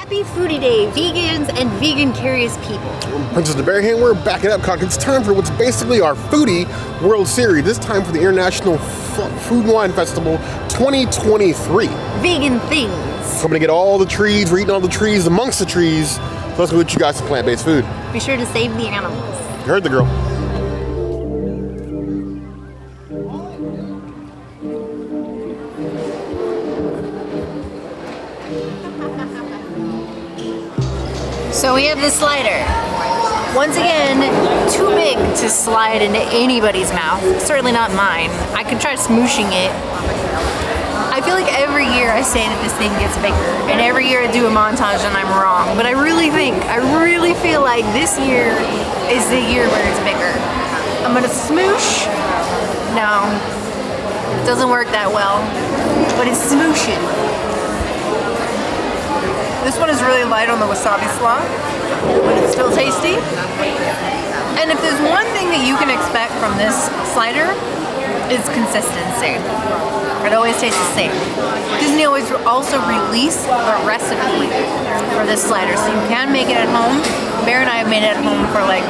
Happy Foodie Day, vegans and vegan curious people. Princess the Bear here, we're back it up, Cock. It's time for what's basically our Foodie World Series. This time for the International Food and Wine Festival 2023. Vegan things. Coming to get all the trees, we're eating all the trees amongst the trees. So let's go get you guys some plant-based food. Be sure to save the animals. You heard the girl. So we have this slider. Once again, too big to slide into anybody's mouth. Certainly not mine. I could try smooshing it. I feel like every year I say that this thing gets bigger, and every year I do a montage and I'm wrong. But I really feel like this year is the year where it's bigger. I'm gonna smoosh. No, it doesn't work that well, but it's smooshing. This one is really light on the wasabi slaw, but it's still tasty. And if there's one thing that you can expect from this slider, it's consistency. It always tastes the same. Disney always also release the recipe for this slider, so you can make it at home. Bear and I have made it at home for like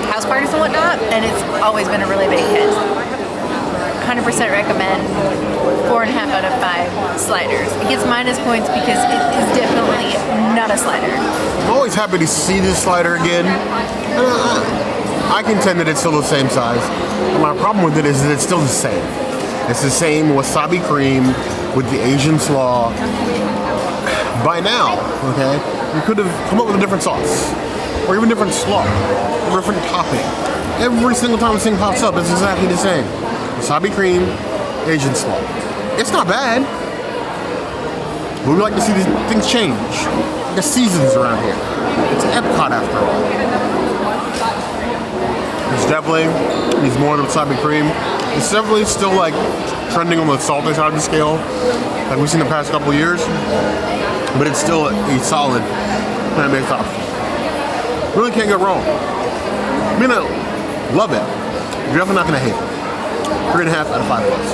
house parties and whatnot, and it's always been a really big hit. 100% recommend 4.5 out of 5 sliders. It gets minus points because it is definitely not a slider. I'm always happy to see this slider again. I contend that it's still the same size. And my problem with it is that it's still the same. It's the same wasabi cream with the Asian slaw. By now, okay, you could have come up with a different sauce, or even different slaw, a different topping. Every single time this thing pops up, it's exactly the same. Wasabi cream, Asian slaw. It's not bad, but we like to see these things change. The seasons around here. It's EPCOT after all. It's definitely needs more of the wasabi cream. It's definitely still like trending on the salty side of the scale, like we've seen the past couple years, but it's still a solid plant-based option. Really can't go wrong. I mean, I love it. You're definitely not gonna hate it. 3.5 out of 5 plus.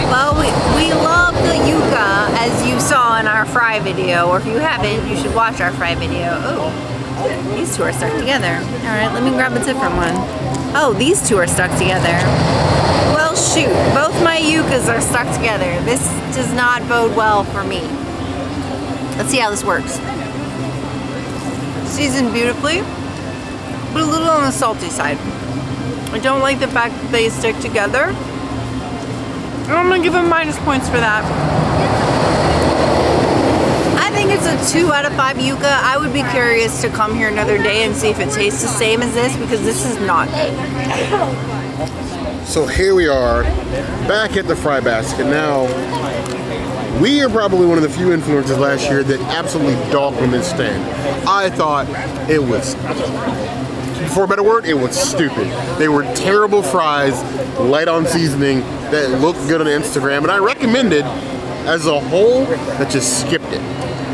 Well, we love the Yuca, as you saw in our fry video, or if you haven't, you should watch our fry video. Oh, these two are stuck together. All right, let me grab a different one. Oh, these two are stuck together. Well, shoot, both my Yucas are stuck together. This does not bode well for me. Let's see how this works. Seasoned beautifully, but a little on the salty side. I don't like the fact that they stick together. I'm gonna give them minus points for that. I think it's a 2 out of 5 Yuca. I would be curious to come here another day and see if it tastes the same as this, because this is not good. So here we are, back at the fry basket. Now, we are probably one of the few influencers last year that absolutely dogged on this stand. I thought it was, for a better word, it was stupid. They were terrible fries, light on seasoning, that looked good on Instagram, and I recommended, as a whole, that just skipped it.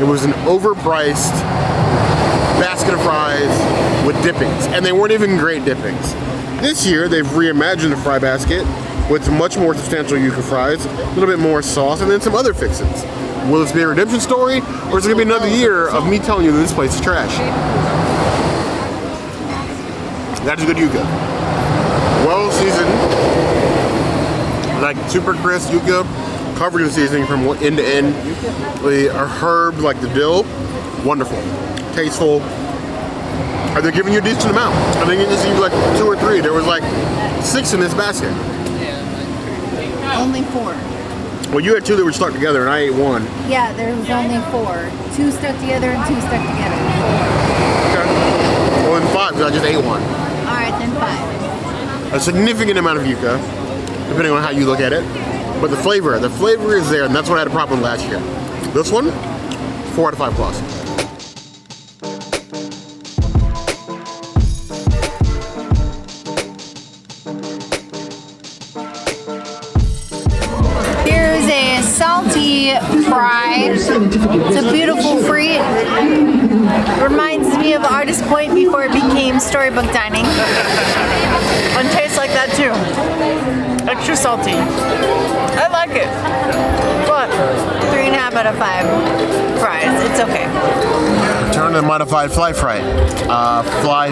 It was an overpriced basket of fries with dippings, and they weren't even great dippings. This year, they've reimagined the fry basket with much more substantial Yuca fries, a little bit more sauce, and then some other fixins. Will this be a redemption story, or is it gonna be another year of me telling you that this place is trash? That's a good Yuca. Well seasoned, like super crisp Yuca, covered in seasoning from end to end. They are herbed like the dill. Wonderful, tasteful. Are they giving you a decent amount? I think it just used like 2 or 3. There was like 6 in this basket. Only 4. Well, you had 2 that were stuck together, and I ate 1. Yeah, there was only 4. 2 stuck together and 2 stuck together. 4. Okay. Well, then 5, because I just ate 1. All right, then 5. A significant amount of Yuca, depending on how you look at it. But the flavor is there, and that's what I had a problem with last year. This one, 4 out of 5 plus. Here's a salty fry. It's a beautiful frit. Reminds me of Artist Point before it became storybook dining. And tastes like that too. Extra salty. I like it. But 3.5 out of 5 fries. It's okay. Turn to the modified fly fry. Fly.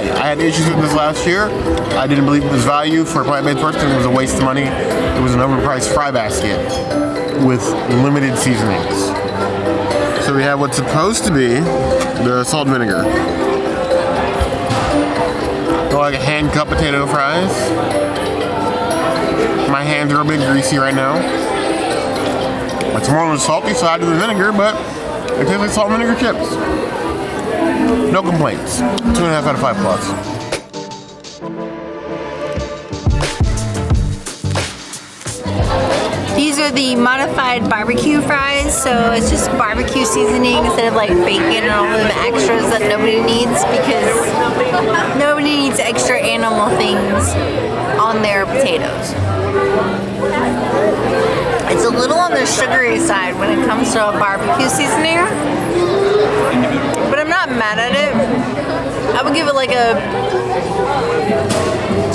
I had issues with this last year. I didn't believe it was value for a plant-based person. It was a waste of money. It was an overpriced fry basket with limited seasonings. So we have what's supposed to be the salt and vinegar. Like a hand-cut potato fries. My hands are a bit greasy right now. It's more on the salty side of the vinegar, but it tastes like salt and vinegar chips. No complaints. 2.5 out of 5 plus. These are the modified barbecue fries, so it's just barbecue seasoning instead of like bacon and all of the extras that nobody needs, because nobody needs extra animal things on their potatoes. It's a little on the sugary side when it comes to a barbecue seasoning, but I'm not mad at it. I would give it like a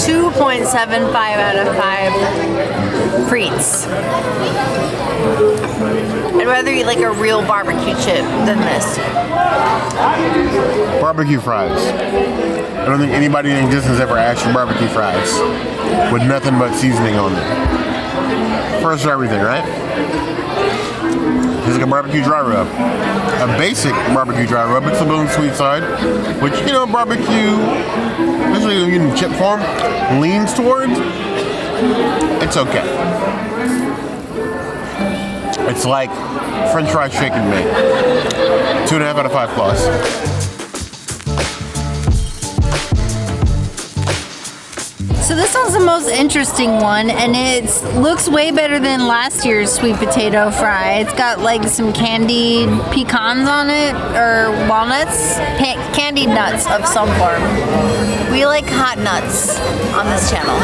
2.75 out of 5 frites. I'd rather eat like a real barbecue chip than this. Barbecue fries. I don't think anybody in existence ever asked for barbecue fries with nothing but seasoning on them. First for everything, right? It's like a barbecue dry rub. A basic barbecue dry rub. It's a little on the sweet side, which, you know, barbecue, especially in chip form, leans towards. It's okay. It's like French fries shake and bake. 2.5 out of 5 plus. So this one's the most interesting one, and it looks way better than last year's sweet potato fry. It's got like some candied pecans on it, or walnuts, candied nuts of some form. We like hot nuts on this channel.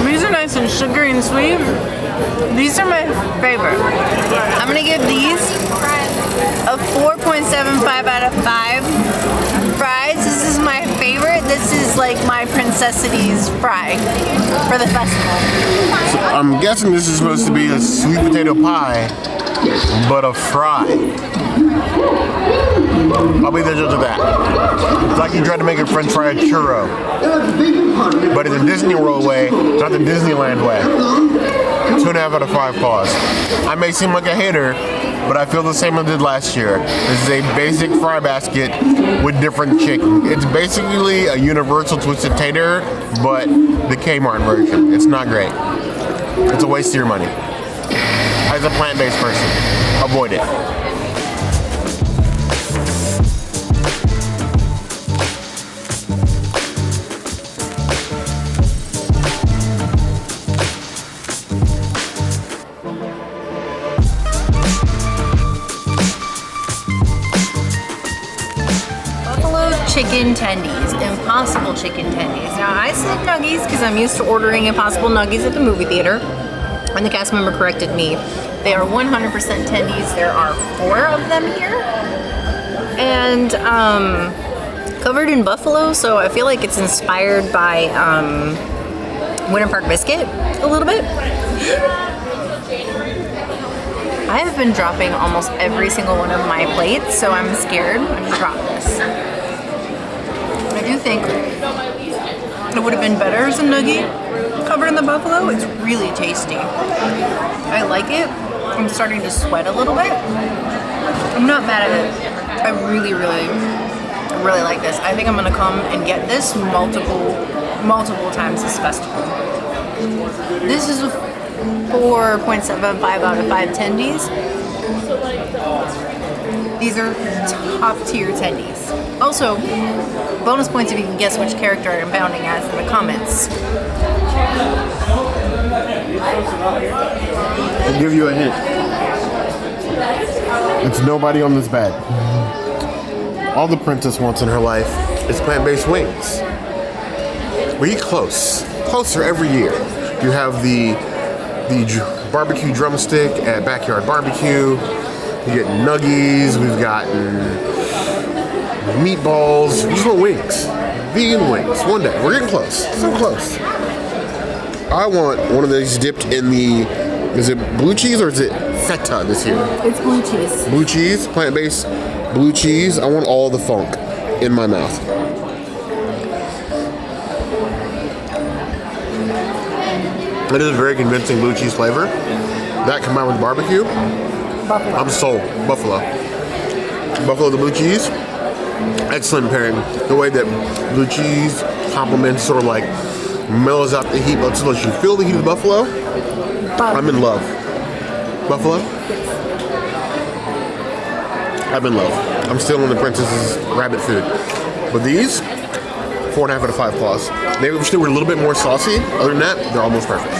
These are nice and sugary and sweet. These are my favorite. I'm gonna give these a 4.75 out of 5 fries. This is my favorite. This is like my Princessity's fry for the festival. So I'm guessing this is supposed to be a sweet potato pie, but a fry. I'll be the judge of that. It's like you tried to make a French fry a churro, but in the Disney World way, not the Disneyland way. 2.5 out of 5 paws. I may seem like a hater, but I feel the same as I did last year. This is a basic fry basket with different chicken. It's basically a universal twisted tater, but the Kmart version. It's not great. It's a waste of your money. As a plant-based person, avoid it. Chicken tendies, impossible chicken tendies. Now I said nuggies because I'm used to ordering impossible nuggies at the movie theater, and the cast member corrected me. They are 100% tendies. There are 4 of them here, and covered in buffalo, so I feel like it's inspired by Winter Park Biscuit a little bit. I have been dropping almost every single one of my plates, so I'm scared to drop this. I do think it would have been better as a nugget covered in the buffalo. It's really tasty. I like it. I'm starting to sweat a little bit. I'm not mad at it. I really like this. I think I'm gonna come and get this multiple times this festival. This is a 4.75 out of 5 tendies. These are top tier tendies. Also, bonus points if you can guess which character I'm bounding as in the comments. I'll give you a hint. It's nobody on this bed. All the princess wants in her life is plant-based wings. We eat closer every year. You have the barbecue drumstick at Backyard Barbecue. You get nuggies. We've gotten meatballs. We just want wings. Vegan wings. One day. We're getting close. So close. I want one of these dipped in the, is it blue cheese or is it feta this year? It's blue cheese. Blue cheese, plant-based blue cheese. I want all the funk in my mouth. It is a very convincing blue cheese flavor. That combined with barbecue, Buffalo. I'm sold. Buffalo. Buffalo the blue cheese, excellent pairing. The way that blue cheese complements, sort of like mellows out the heat, but so that you feel the heat of the buffalo. I'm in love. Buffalo? I'm in love. I'm still in the princess's rabbit food. But these, 4.5 out of 5 claws. Maybe wish they were a little bit more saucy. Other than that, they're almost perfect.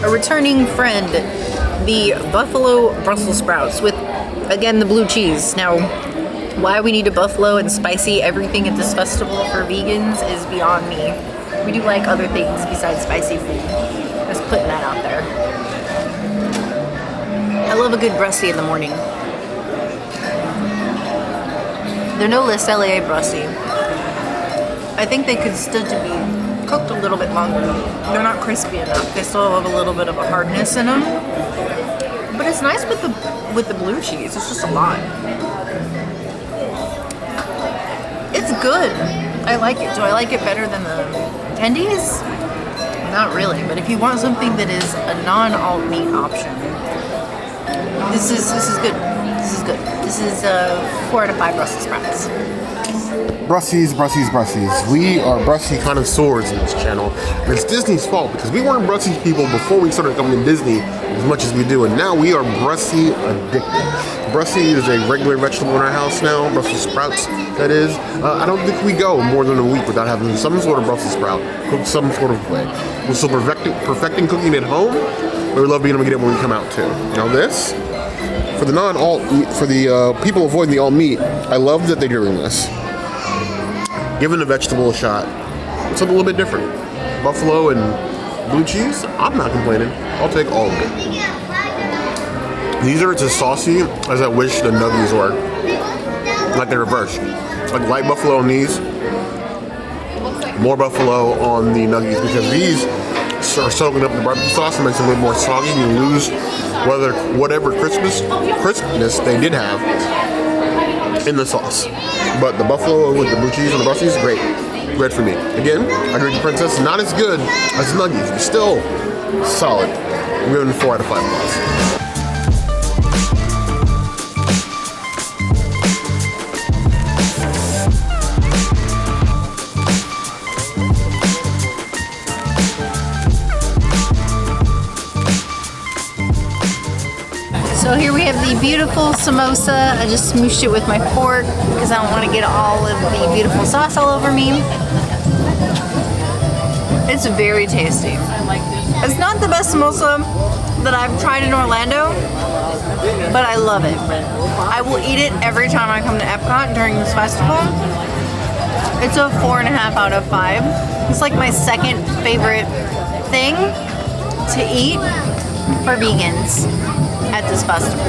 A returning friend, the buffalo Brussels sprouts with, again, the blue cheese. Now, why we need a buffalo and spicy everything at this festival for vegans is beyond me. We do like other things besides spicy food. Just putting that out there. I love a good breastie in the morning. They're no less LA breastie. I think they could still to be cooked a little bit longer. They're not crispy enough. They still have a little bit of a hardness in them. But it's nice with the blue cheese. It's just a lot. It's good. I like it. Do I like it better than the tendies? Not really. But if you want something that is a non-alt meat option, this is good. This is good. This is 4 out of 5 Brussels sprouts. Brussies. We are Brussie connoisseurs in this channel. And it's Disney's fault because we weren't Brussie people before we started coming to Disney as much as we do. And now we are Brussie addicted. Brussie is a regular vegetable in our house now. Brussels sprouts, that is. I don't think we go more than a week without having some sort of Brussels sprout cooked some sort of way. We're still perfecting cooking at home, but we love being able to get it when we come out too. Now this, for the non-alt, for the people avoiding the alt meat, I love that they're doing this. Giving the vegetable a shot. Something a little bit different. Buffalo and blue cheese, I'm not complaining. I'll take all of it. These are as saucy as I wish the nuggies were. Like they're reversed. Like light buffalo on these, more buffalo on the nuggies, because these are soaking up the barbecue sauce and makes them a little more soggy. You lose whatever crispness they did have in the sauce. But the buffalo with the blue cheese and the Brussies, great. Great for me. Again, I agree with the princess, not as good as nuggies, but still solid. I'm giving 4 out of 5 claws. So here we have the beautiful samosa. I just smooshed it with my fork because I don't want to get all of the beautiful sauce all over me. It's very tasty. It's not the best samosa that I've tried in Orlando, but I love it. I will eat it every time I come to EPCOT during this festival. It's a 4.5 out of 5. It's like my second favorite thing to eat for vegans at this festival.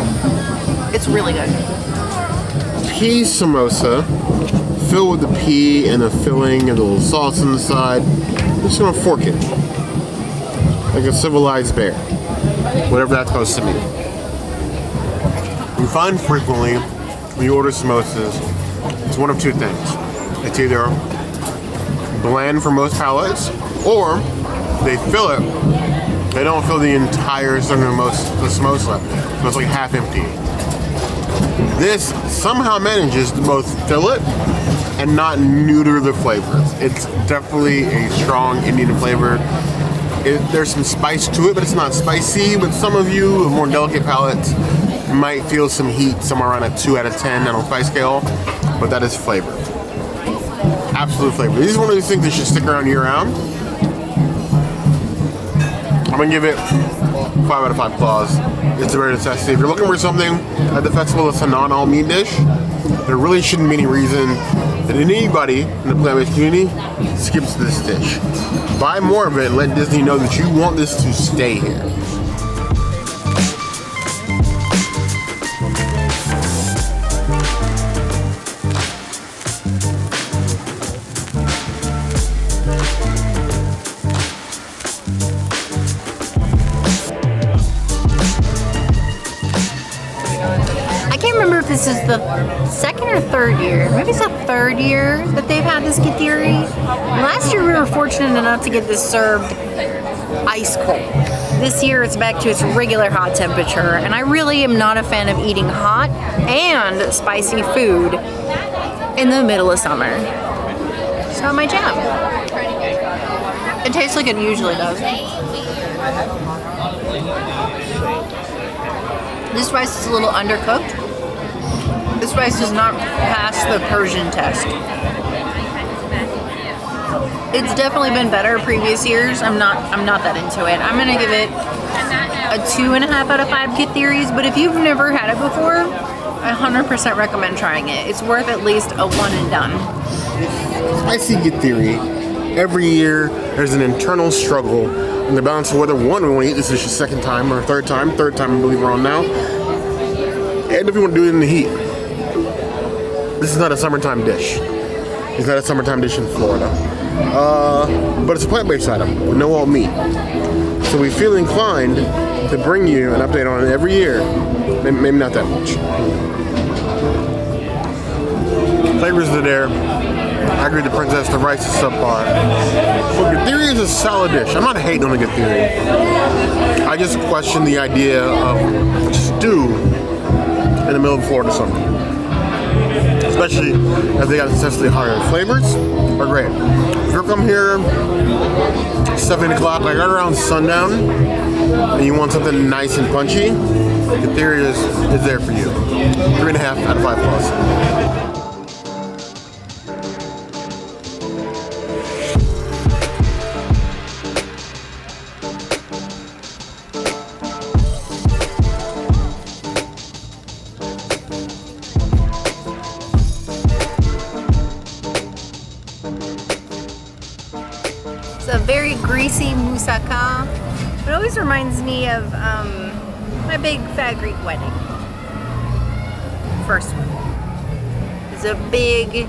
It's really good. Pea samosa, filled with the pea and a filling and a little sauce on the side. I'm just gonna fork it like a civilized bear, whatever that's supposed to mean. You find frequently when you order samosas, it's one of two things. It's either bland for most palates, or they fill it. They don't fill the entire serving of the samosa, so it's like half empty. This somehow manages to both fill it and not neuter the flavors. It's definitely a strong Indian flavor. There's some spice to it, but it's not spicy. But some of you with more delicate palates might feel some heat, somewhere around a 2 out of 10 on a spice scale, but that is flavor. Absolute flavor. This is one of these things that should stick around year round. I'm gonna give it 5 out of 5 claws. It's a very necessity. If you're looking for something at the festival that's a non-all meat dish, there really shouldn't be any reason that anybody in the plant-based community skips this dish. Buy more of it and let Disney know that you want this to stay here. this is the second or third year, maybe it's the third year that they've had this Githeri. Last year we were fortunate enough to get this served ice cold. This year it's back to its regular hot temperature, and I really am not a fan of eating hot and spicy food in the middle of summer. It's not my jam. It tastes like it usually does. This rice is a little undercooked. This rice does not pass the Persian test. It's definitely been better previous years. I'm not that into it. I'm gonna give it a 2.5 out of 5 Githeris, but if you've never had it before, I 100% recommend trying it. It's worth at least a one and done. Spicy Githeri. Every year there's an internal struggle in the balance of whether one, we want to eat this dish a second time or a third time. Third time I believe we're on now. And if we want to do it in the heat. This is not a summertime dish. It's not a summertime dish in Florida. But it's a plant-based item with no alt meat. So we feel inclined to bring you an update on it every year. Maybe not that much. Flavors are there. I agree with the princess, the rice is subpar. So Githeri is a solid dish. I'm not hating on the Githeri. I just question the idea of stew in the middle of Florida summer. Especially if they got essentially higher flavors, are great. If you're come here 7 o'clock, like right around sundown, and you want something nice and punchy, Githeri is there for you. 3.5 out of 5 plus. Very greasy moussaka. It always reminds me of my big fat Greek wedding. First one. It's a big,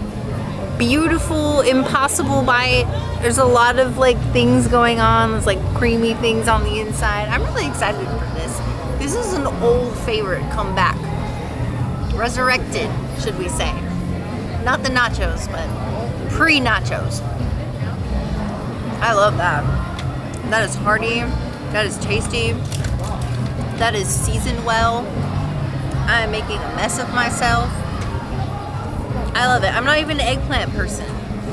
beautiful, impossible bite. There's a lot of like things going on. There's like creamy things on the inside. I'm really excited for this. This is an old favorite come back. Resurrected, should we say. Not the nachos, but pre-nachos. I love that. That is hearty. That is tasty. That is seasoned well. I am making a mess of myself. I love it. I'm not even an eggplant person,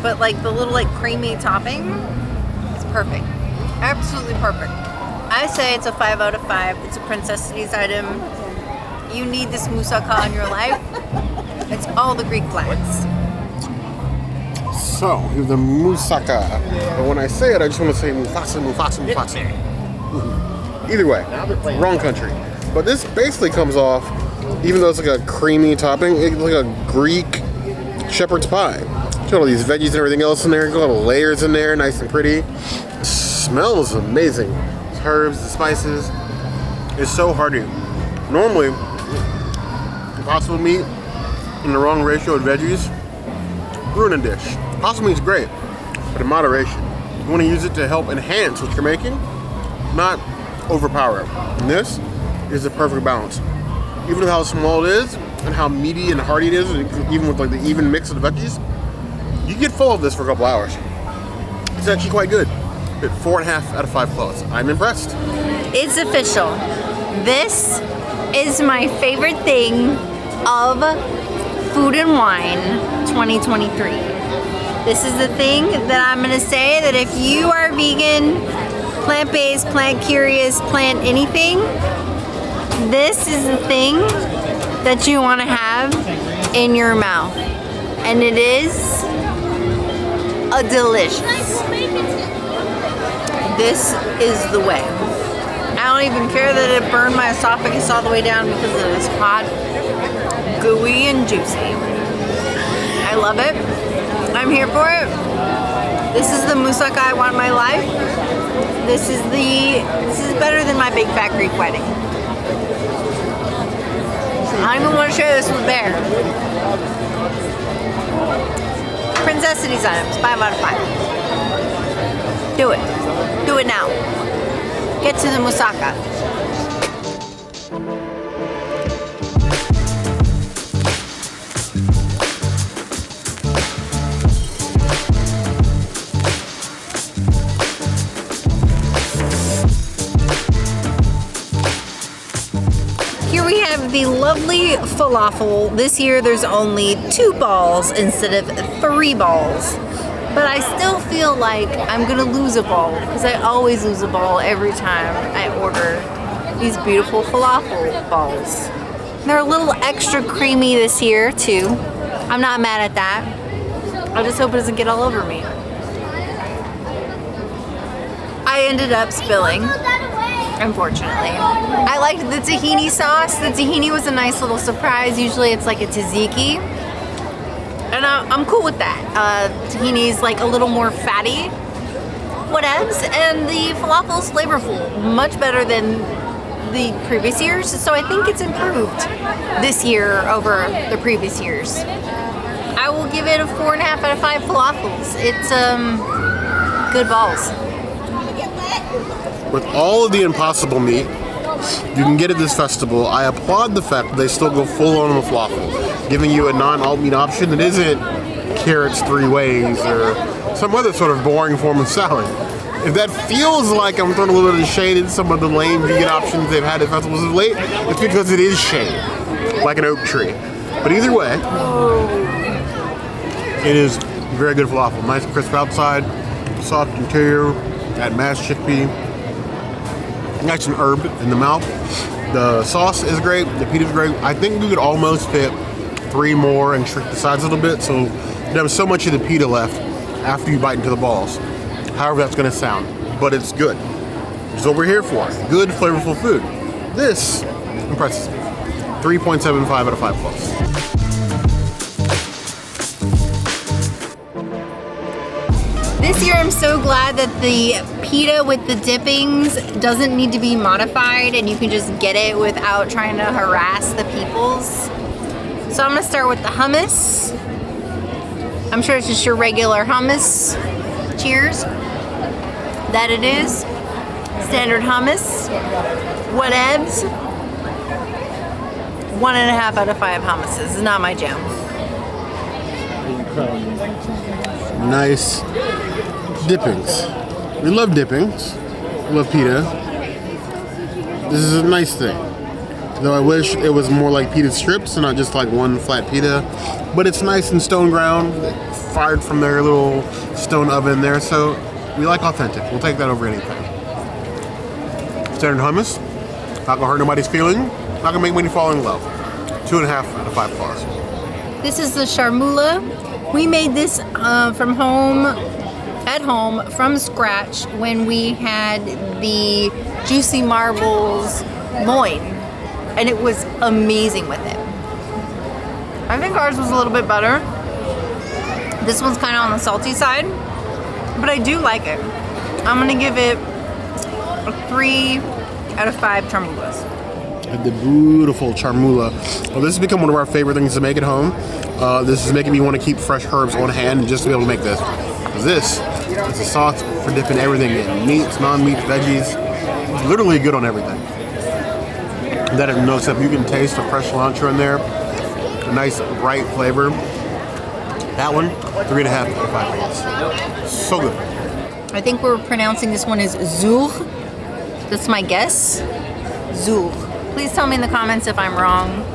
but like the little like creamy topping, it's perfect. Absolutely perfect. I say it's a 5 out of 5. It's a Princess Cities item. You need this moussaka in your life. It's all the Greek flags. So, here's the Moussaka. But when I say it, I just want to say Mufasa. Either way, wrong country. But this basically comes off, even though it's like a creamy topping, it's like a Greek shepherd's pie. Got all these veggies and everything else in there, got little layers in there, nice and pretty. It smells amazing. The herbs, the spices. It's so hearty. Normally, impossible meat in the wrong ratio of veggies, ruin a dish. Impossible meat's great, but in moderation. You want to use it to help enhance what you're making, not overpower it. And this is the perfect balance. Even with how small it is, and how meaty and hearty it is, even with like the even mix of the veggies, you can get full of this for a couple hours. It's actually quite good. 4.5 out of 5 plus. I'm impressed. It's official. This is my favorite thing of Food and Wine 2023. This is the thing that I'm gonna say that if you are vegan, plant-based, plant-curious, plant anything, this is the thing that you wanna have in your mouth. And it is a delicious. This is the way. I don't even care that it burned my esophagus all the way down because it is hot, gooey, and juicy. I love it. I'm here for it. This is the moussaka I want in my life. This is better than my big fat Greek wedding. I don't even want to share this with Bear. Princess Cities items, 5 out of 5. Do it. Do it now. Get to the moussaka. Here we have the lovely falafel. This year there's only 2 balls instead of 3 balls. But I still feel like I'm gonna lose a ball because I always lose a ball every time I order these beautiful falafel balls. They're a little extra creamy this year too. I'm not mad at that. I just hope it doesn't get all over me. I ended up spilling, unfortunately. I liked the tahini sauce. The tahini was a nice little surprise. Usually it's like a tzatziki. And I'm cool with that. Tahini's like a little more fatty. Whatevs. And the falafel's flavorful. Much better than the previous years. So I think it's improved this year over the previous years. I will give it a 4.5 out of 5 falafels. It's good balls. With all of the impossible meat you can get at this festival, I applaud the fact that they still go full on with falafel, giving you a non-alt meat option that isn't carrots 3 ways or some other sort of boring form of salad. If that feels like I'm throwing a little bit of shade at some of the lame vegan options they've had at festivals of late, it's because it is shade, like an oak tree. But either way, it is very good falafel. Nice crisp outside, soft interior, that mashed chickpea. Nice and herb in the mouth. The sauce is great. The pita is great. I think you could almost fit 3 more and shrink the sides a little bit, so you have so much of the pita left after you bite into the balls. However that's going to sound, but it's good. It's what we're here for. Good, flavorful food. This impresses me. 3.75 out of 5 plus. This year I'm so glad that the pita with the dippings doesn't need to be modified and you can just get it without trying to harass the peoples. So I'm gonna start with the hummus. I'm sure it's just your regular hummus. Cheers. That it is. Standard hummus. Whatevs. 1.5 out of 5 hummuses. It's not my jam. Nice dippings. We love dippings. We love pita. This is a nice thing. Though I wish it was more like pita strips and not just like one flat pita. But it's nice and stone ground, fired from their little stone oven there. So we like authentic. We'll take that over anything. Standard hummus. Not gonna hurt nobody's feeling. Not gonna make anybody fall in love. 2.5 out of 5 plus. This is the charmoula. We made this at home from scratch when we had the Juicy Marbles loin, and it was amazing with it. I think ours was a little bit better. This one's kind of on the salty side, but I do like it. I'm gonna give it a 3 out of 5 charmoulas. The beautiful charmoula. Well, this has become one of our favorite things to make at home. This is making me want to keep fresh herbs on hand just to be able to make this. This is a sauce for dipping everything in. Meats, non-meat, veggies. It's literally good on everything. That no except you can taste the fresh cilantro in there. A nice bright flavor. That one, 3.5 out of 5 plus. So good. I think we're pronouncing this one as zour. That's my guess. Zour. Please tell me in the comments if I'm wrong.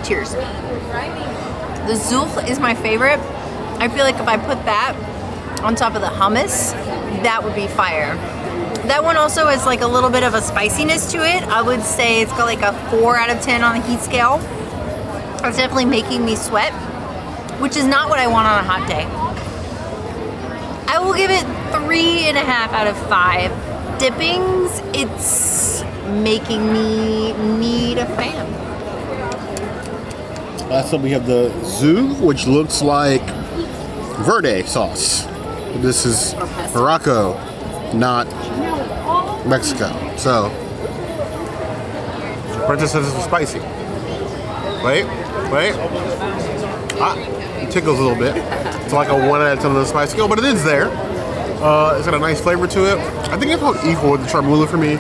Cheers. The zour is my favorite. I feel like if I put that on top of the hummus, that would be fire. That one also has like a little bit of a spiciness to it. I would say it's got like a 4 out of 10 on the heat scale. It's definitely making me sweat, which is not what I want on a hot day. I will give it 3.5 out of 5. Dippings, it's making me need a fan. Last up we have the zour, which looks like verde sauce. This is Morocco, not Mexico. So, Princess says it's spicy. Wait. It tickles a little bit. It's like a 1 out of 10 on the spice scale, but it is there. It's got a nice flavor to it. I think it's about equal with the charmoula for me.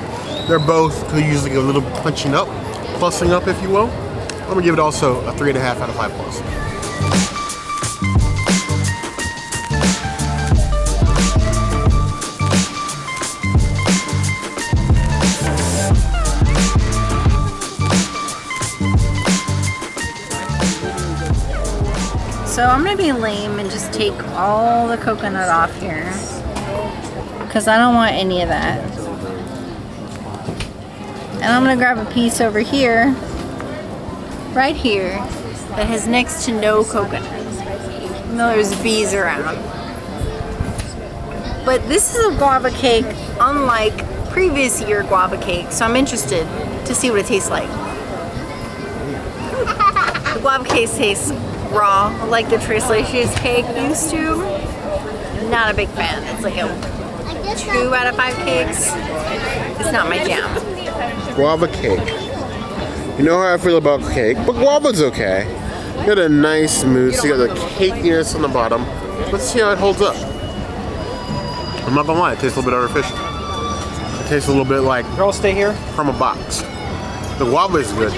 They're both could usually get a little punching up, plussing up, if you will. I'm gonna give it also a 3.5 out of 5 plus. So I'm gonna be lame and just take all the coconut off here, because I don't want any of that. And I'm gonna grab a piece over here, right here, that has next to no coconut. Even though there's bees around. But this is a guava cake unlike previous year guava cake, so I'm interested to see what it tastes like. The guava cake tastes raw, like the Tres Leches cake used to. Not a big fan. It's like a 2 out of 5 cakes. It's not my jam. Guava cake. You know how I feel about cake, but guava's okay. You got a nice mousse, you got the cakiness on the bottom. Let's see how it holds up. I'm not gonna lie, it tastes a little bit artificial. It tastes a little bit like Girls, stay here. from a box. The guava is good.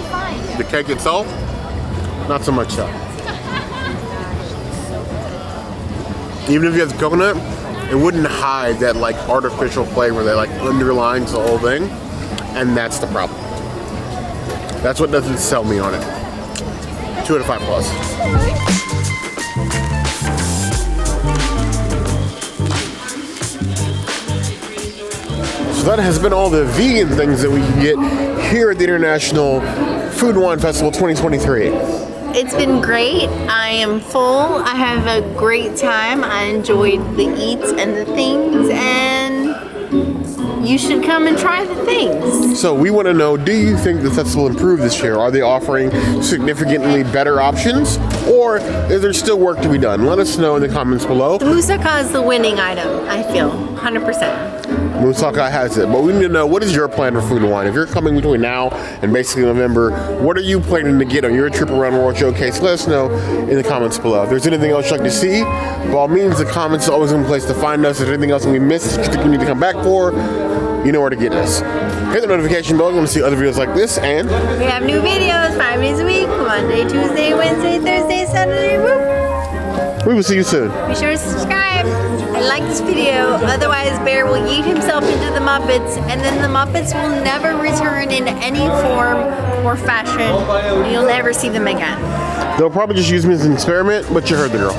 The cake itself, not so much so. Even if you have the coconut, it wouldn't hide that like artificial flavor that like underlines the whole thing, and that's the problem. That's what doesn't sell me on it. 2 out of 5 plus. So that has been all the vegan things that we can get here at the International Food and Wine Festival 2023. It's been great. I am full. I have a great time. I enjoyed the eats and the things, and you should come and try the things. So we want to know, do you think the festival improved this year? Are they offering significantly better options, or is there still work to be done? Let us know in the comments below. The Moussaka is the winning item, I feel, 100%. Moussaka has it, but we need to know, what is your plan for food and wine? If you're coming between now and basically November, what are you planning to get on your trip around World Showcase? Let us know in the comments below. If there's anything else you'd like to see, by all means, the comments is always a place to find us. If there's anything else that we missed that you think we need to come back for, you know where to get us. Hit the notification bell if you want to see other videos like this, and we have new videos 5 days a week, Monday, Tuesday, Wednesday, Thursday, Saturday. Woo! we will see you soon. Be sure to subscribe and like this video, otherwise Bear will yeet himself into the Muppets, and then the Muppets will never return in any form or fashion. You'll never see them again. They'll probably just use me as an experiment, but you heard the girl.